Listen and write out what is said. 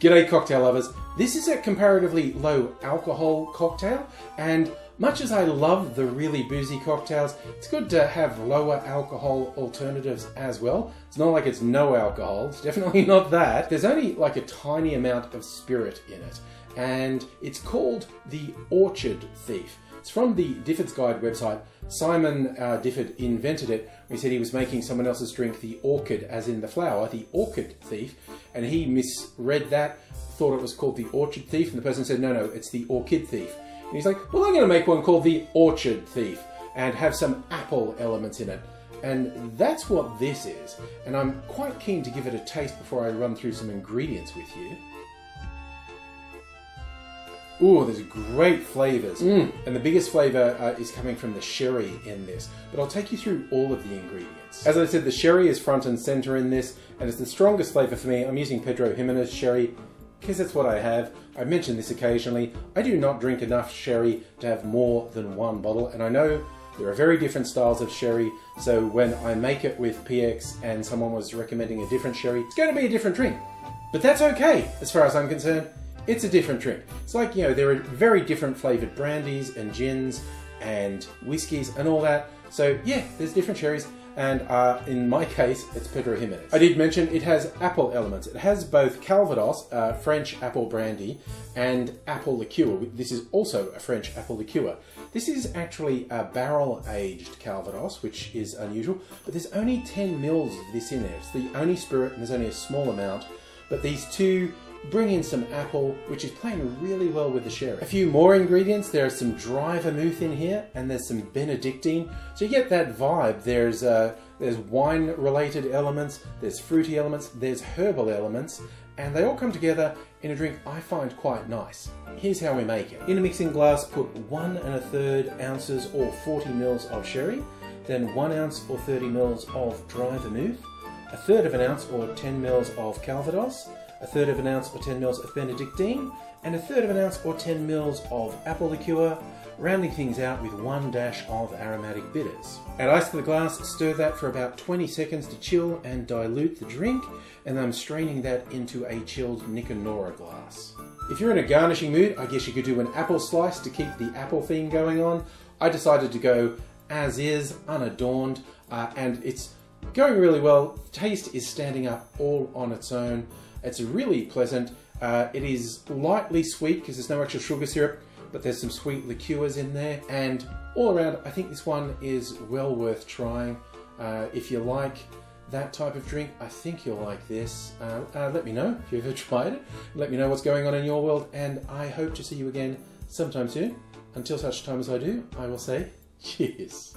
G'day cocktail lovers. This is a comparatively low alcohol cocktail, and much as I love the really boozy cocktails, it's good to have lower alcohol alternatives as well. It's not like it's no alcohol, it's definitely not that. There's only like a tiny amount of spirit in it, and it's called the Orchard Thief. It's from the Difford's Guide website. Simon Difford invented it. He said he was making someone else's drink the orchid, as in the flower, the Orchid Thief, and he misread that, thought it was called the Orchard Thief, and the person said, no, it's the Orchid Thief. And he's like, well, I'm going to make one called the Orchard Thief and have some apple elements in it. And that's what this is. And I'm quite keen to give it a taste before I run through some ingredients with you. Ooh, there's great flavours. And the biggest flavour is coming from the sherry in this. But I'll take you through all of the ingredients. As I said, the sherry is front and centre in this, and it's the strongest flavour for me. I'm using Pedro Jimenez sherry because that's what I have. I mention this occasionally. I do not drink enough sherry to have more than one bottle, and I know there are very different styles of sherry, so when I make it with PX and someone was recommending a different sherry, it's going to be a different drink. But that's okay, as far as I'm concerned. It's a different drink. It's like, there are very different flavoured brandies and gins and whiskies and all that. So yeah, there's different sherries. And in my case, it's Pedro Jimenez. I did mention it has apple elements. It has both Calvados, French apple brandy, and apple liqueur. This is also a French apple liqueur. This is actually a barrel-aged Calvados, which is unusual, but there's only 10 mils of this in there. It's the only spirit, and there's only a small amount. But these two bring in some apple, which is playing really well with the sherry. A few more ingredients. There's some dry vermouth in here, and there's some Benedictine. So you get that vibe. There's wine-related elements, there's fruity elements, there's herbal elements, and they all come together in a drink I find quite nice. Here's how we make it. In a mixing glass, put 1 1/3 ounces or 40 mils of sherry, then 1 ounce or 30 mils of dry vermouth, 1/3 of an ounce or 10 mils of Calvados, 1/3 of an ounce or 10 mils of Benedictine, and 1/3 of an ounce or 10 mils of apple liqueur, rounding things out with 1 dash of aromatic bitters. Add ice to the glass, stir that for about 20 seconds to chill and dilute the drink, and I'm straining that into a chilled Nicanora glass. If you're in a garnishing mood, I guess you could do an apple slice to keep the apple theme going on. I decided to go as is, unadorned, and it's going really well. Taste is standing up all on its own. It's really pleasant. It is lightly sweet because there's no actual sugar syrup, but there's some sweet liqueurs in there. And all around, I think this one is well worth trying. If you like that type of drink, I think you'll like this. Let me know if you've ever tried it. Let me know what's going on in your world, and I hope to see you again sometime soon. Until such time as I do, I will say cheers.